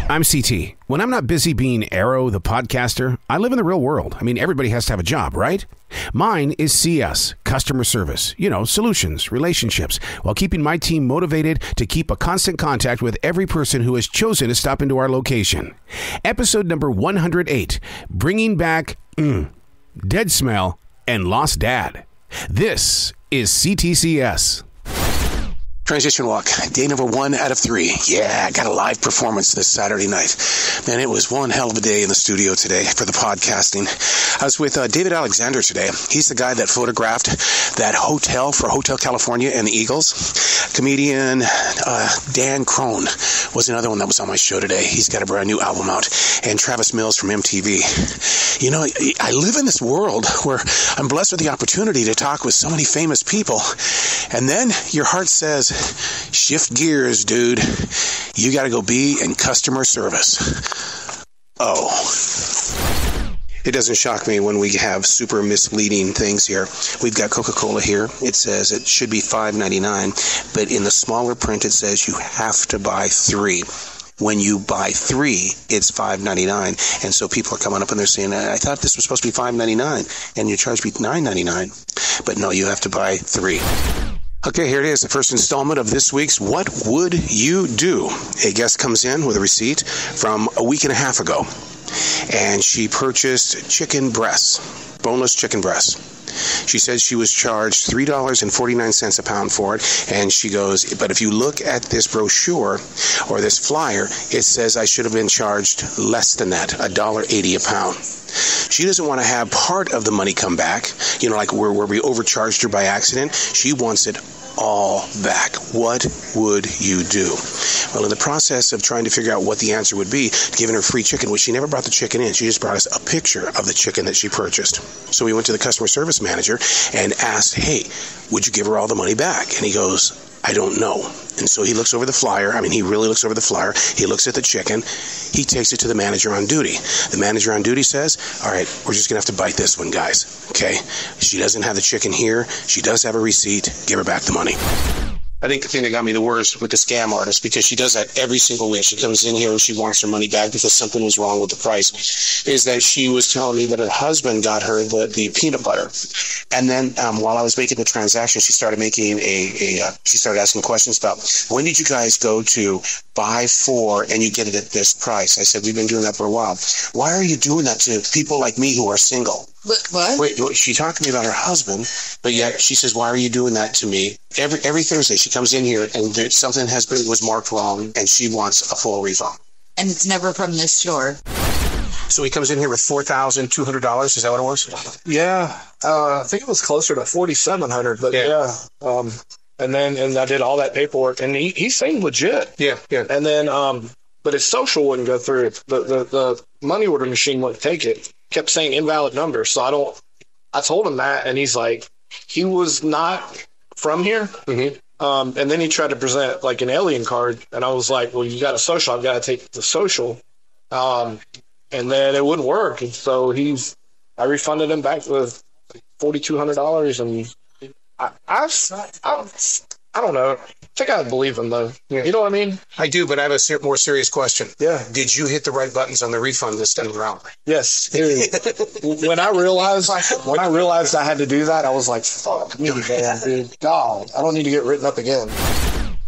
I'm CT. When I'm not busy being Arroe, the podcaster, I live in the real world. I mean, everybody has to have a job, right? Mine is CS, customer service, solutions, relationships, while keeping my team motivated to keep a constant contact with every person who has chosen to stop into our location. Episode number 108, bringing back dead smell and lost dad. This is C.T.C.S. Transition walk, day number 1 out of 3. Yeah, I got a live performance this Saturday night. Man, it was one hell of a day in the studio today for the podcasting. I was with David Alexander today. He's the guy that photographed that hotel for Hotel California and the Eagles. Comedian Dan Crone was another one that was on my show today. He's got a brand new album out. And Travis Mills from MTV. You know, I live in this world where I'm blessed with the opportunity to talk with so many famous people. And then your heart says, shift gears, dude. You got to go be in customer service. Oh. It doesn't shock me when we have super misleading things here. We've got Coca-Cola here. It says it should be $5.99, but in the smaller print it says you have to buy 3. When you buy 3, it's $5.99. And so people are coming up and they're saying, I thought this was supposed to be $5.99 and you charge me $9.99. But no, you have to buy 3. Okay, here it is, the first installment of this week's What Would You Do? A guest comes in with a receipt from a week and a half ago, and she purchased chicken breasts, boneless chicken breasts. She said she was charged $3.49 a pound for it, and she goes, but if you look at this brochure or this flyer, it says I should have been charged less than that, $1.80 a pound. She doesn't want to have part of the money come back, like where we overcharged her by accident. She wants it all back. What would you do? Well, in the process of trying to figure out what the answer would be, giving her free chicken, which she never brought the chicken in. She just brought us a picture of the chicken that she purchased. So we went to the customer service manager and asked, hey, would you give her all the money back? And he goes, I don't know. And so he looks over the flyer. I mean, he really looks over the flyer. He looks at the chicken. He takes it to the manager on duty. The manager on duty says, all right, we're just going to have to bite this one, guys. Okay? She doesn't have the chicken here. She does have a receipt. Give her back the money. I think the thing that got me the worst with the scam artist, because she does that every single week. She comes in here and she wants her money back because something was wrong with the price, is that she was telling me that her husband got her the peanut butter. And then while I was making the transaction, she started making she started asking questions about, when did you guys go to buy 4 and you get it at this price? I said, we've been doing that for a while. Why are you doing that to people like me who are single? What? Wait, she talked to me about her husband, but yet she says, why are you doing that to me? Every Thursday she comes in here and something was marked wrong and she wants a full refund. And it's never from this store. So he comes in here with $4,200. Is that what it was? Yeah. I think it was closer to $4,700, but yeah. And I did all that paperwork and he seemed legit. Yeah. And then, but his social wouldn't go through. The money order machine wouldn't take it. Kept saying invalid number. So I told him that, and he's like, he was not from here. Mm-hmm. And then he tried to present like an alien card, and I was like, well, you got a social. I've got to take the social. And then it wouldn't work. And so I refunded him back with $4,200, and I don't know. I think I believe him, though. Yeah. You know what I mean? I do, but I have a more serious question. Yeah. Did you hit the right buttons on the refund this time around? Yes. When I realized I had to do that, I was like, fuck me, man, dude. God, I don't need to get written up again.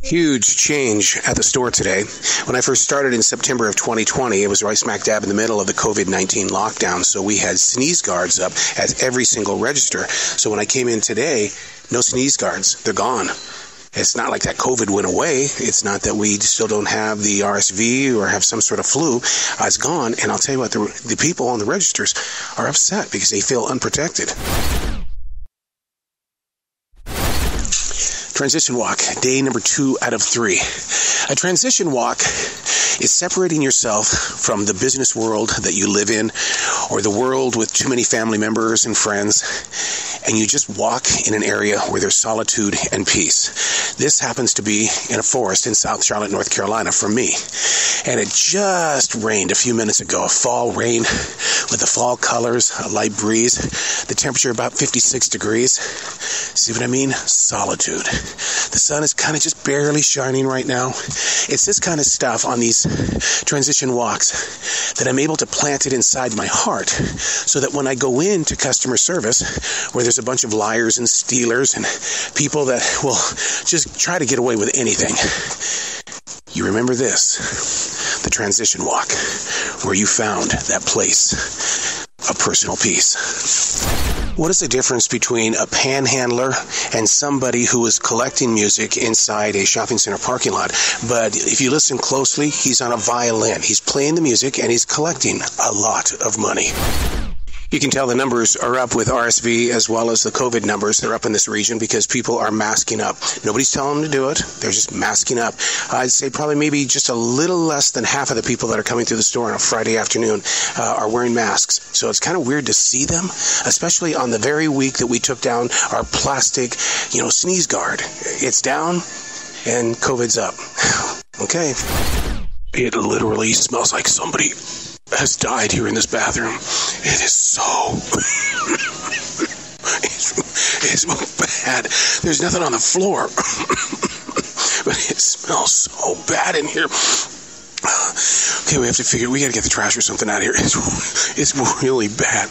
Huge change at the store today. When I first started in September of 2020, it was right smack dab in the middle of the COVID-19 lockdown, so we had sneeze guards up at every single register. So when I came in today, no sneeze guards. They're gone. It's not like that COVID went away. It's not that we still don't have the RSV or have some sort of flu. It's gone. And I'll tell you what, the people on the registers are upset because they feel unprotected. Transition walk, day number 2 out of 3. A transition walk is separating yourself from the business world that you live in, or the world with too many family members and friends, and you just walk in an area where there's solitude and peace. This happens to be in a forest in South Charlotte, North Carolina for me. And it just rained a few minutes ago, a fall rain with the fall colors, a light breeze, the temperature about 56 degrees. See what I mean? Solitude. The sun is kind of just barely shining right now. It's this kind of stuff on these transition walks that I'm able to plant it inside my heart so that when I go into customer service, where there's a bunch of liars and stealers and people that will just try to get away with anything, you remember this, the transition walk, where you found that place of personal peace. What is the difference between a panhandler and somebody who is collecting music inside a shopping center parking lot? But if you listen closely, he's on a violin. He's playing the music and he's collecting a lot of money. You can tell the numbers are up with RSV as well as the COVID numbers. They're up in this region because people are masking up. Nobody's telling them to do it. They're just masking up. I'd say probably maybe just a little less than half of the people that are coming through the store on a Friday afternoon are wearing masks. So it's kind of weird to see them, especially on the very week that we took down our plastic, sneeze guard. It's down and COVID's up. Okay. It literally smells like somebody has died here in this bathroom. It is so it's bad. There's nothing on the floor, but it smells so bad in here. Okay, we got to get the trash or something out of here. It's really bad.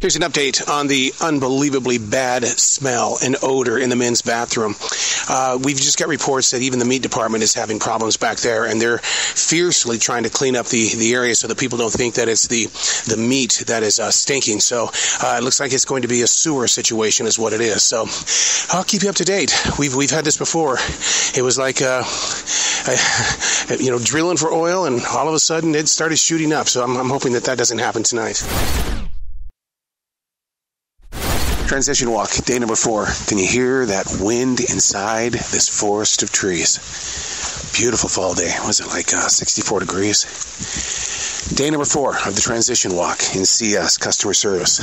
Here's an update on the unbelievably bad smell and odor in the men's bathroom. We've just got reports that even the meat department is having problems back there, and they're fiercely trying to clean up the area so that people don't think that it's the meat that is stinking. So it looks like it's going to be a sewer situation is what it is. So I'll keep you up to date. We've had this before. It was like drilling for oil, and all of a sudden it started shooting up. So I'm hoping that doesn't happen tonight. Transition walk, day number 4. Can you hear that wind inside this forest of trees? Beautiful fall day. Was it like 64 degrees? Day number 4 of the transition walk in C.S. customer service.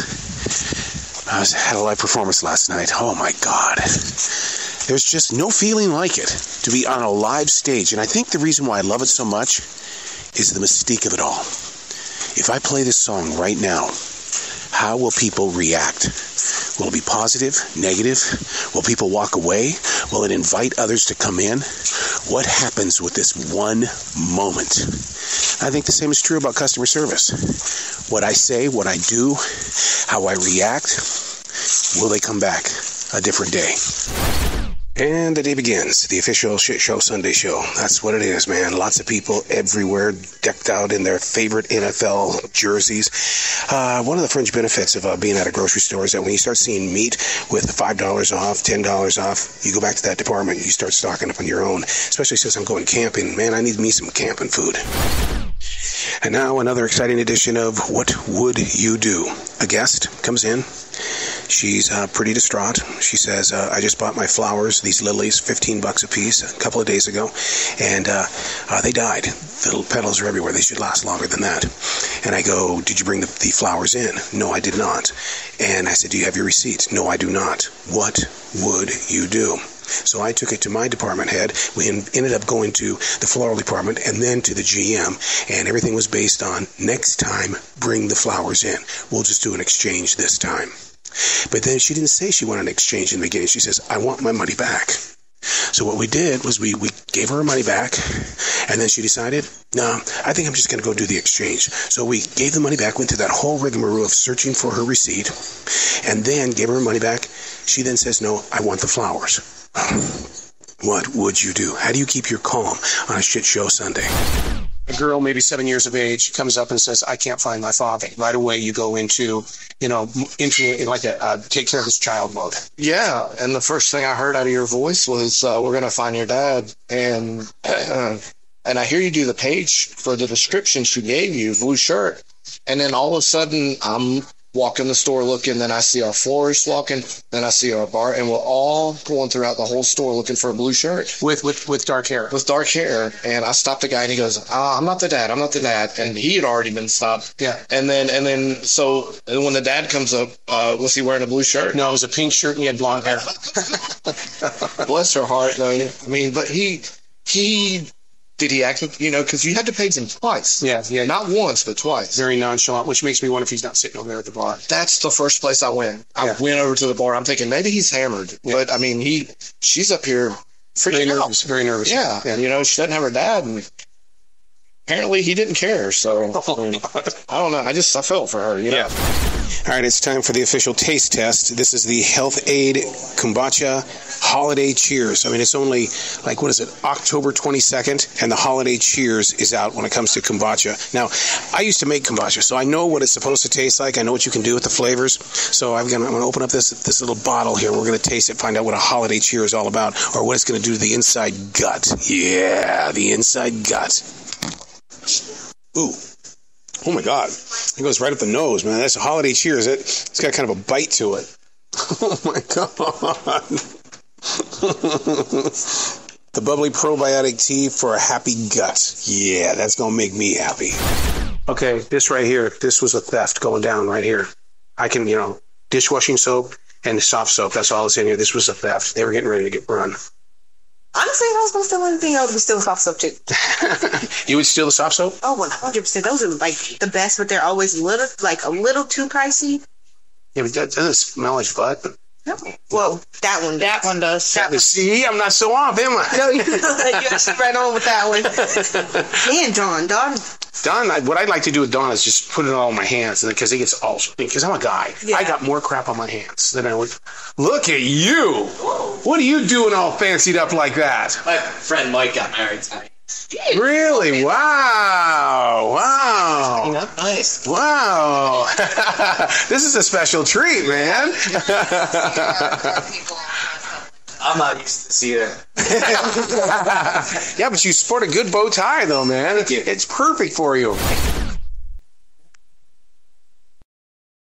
I had a live performance last night. Oh my God. There's just no feeling like it to be on a live stage. And I think the reason why I love it so much is the mystique of it all. If I play this song right now, how will people react? Will it be positive, negative? Will people walk away? Will it invite others to come in? What happens with this one moment? I think the same is true about customer service. What I say, what I do, how I react, will they come back a different day? And the day begins, the official Shit Show Sunday show. That's what it is, man. Lots of people everywhere decked out in their favorite NFL jerseys. One of the fringe benefits of being at a grocery store is that when you start seeing meat with $5 off, $10 off, you go back to that department, you start stocking up on your own. Especially since I'm going camping. Man, I need me some camping food. And now another exciting edition of What Would You Do? A guest comes in. She's pretty distraught. She says, I just bought my flowers, these lilies, $15 a piece, a couple of days ago, and they died. The little petals are everywhere. They should last longer than that. And I go, did you bring the flowers in? No, I did not. And I said, do you have your receipt? No, I do not. What would you do? So I took it to my department head. We ended up going to the floral department and then to the GM, and everything was based on next time, bring the flowers in. We'll just do an exchange this time. But then she didn't say she wanted an exchange in the beginning. She says, I want my money back. So what we did was we gave her money back, and then she decided, no, I think I'm just going to go do the exchange. So we gave the money back, went through that whole rigmarole of searching for her receipt, and then gave her money back. She then says, no, I want the flowers. What would you do? How do you keep your calm on a shit show Sunday? A girl, maybe 7 years of age, comes up and says, I can't find my father. Right away, you go into like a take care of this child mode. Yeah, and the first thing I heard out of your voice was, we're going to find your dad. And I hear you do the page for the description she gave you, blue shirt. And then all of a sudden, I'm walking the store looking, then I see our florist walking, then I see our bar, and we're all going throughout the whole store looking for a blue shirt. With dark hair. With dark hair. And I stopped the guy and he goes, I'm not the dad. And he had already been stopped. Yeah. And then when the dad comes up, was he wearing a blue shirt? No, it was a pink shirt and he had blonde hair. Bless her heart, though. I mean, but he Did he act, because you had to page him twice. Yeah. Not once, but twice. Very nonchalant, which makes me wonder if he's not sitting over there at the bar. That's the first place I went. I went over to the bar. I'm thinking maybe he's hammered. Yeah. But, I mean, she's up here freaking out. Very nervous. Yeah. And, she doesn't have her dad. And apparently he didn't care. So, I don't know. I felt for her, Yeah. All right, it's time for the official taste test. This is the Health Aid Kombucha Holiday Cheers. I mean, it's only, October 22nd, and the Holiday Cheers is out when it comes to kombucha. Now, I used to make kombucha, so I know what it's supposed to taste like. I know what you can do with the flavors. So I'm going to open up this little bottle here. We're going to taste it, find out what a Holiday Cheer is all about, or what it's going to do to the inside gut. Yeah, the inside gut. Ooh. Oh, my God. It goes right up the nose, man. That's a Holiday Cheers. It's got kind of a bite to it. Oh, my God. The bubbly probiotic tea for a happy gut. Yeah, that's going to make me happy. Okay, this right here, this was a theft going down right here. I can, dishwashing soap and soft soap. That's all that's in here. This was a theft. They were getting ready to get run. Honestly, if I was going to steal anything, I would steal soft soap too. You would steal the soft soap? Oh, 100%. Those are the best, but they're always a little too pricey. Yeah, but that doesn't smell like butt. No. Well, that one does. See, I'm not so off, am I? No, you're right on with that one. And Don, what I'd like to do with Don is just put it all in my hands, because he gets because I'm a guy. Yeah. I got more crap on my hands than I would. Look at you! What are you doing all fancied up like that? My friend Mike got married tonight. Really? Wow! Nice. Wow! This is a special treat, man. I'm not used to seeing it. Yeah, but you sport a good bow tie, though, man. Thank you. It's perfect for you.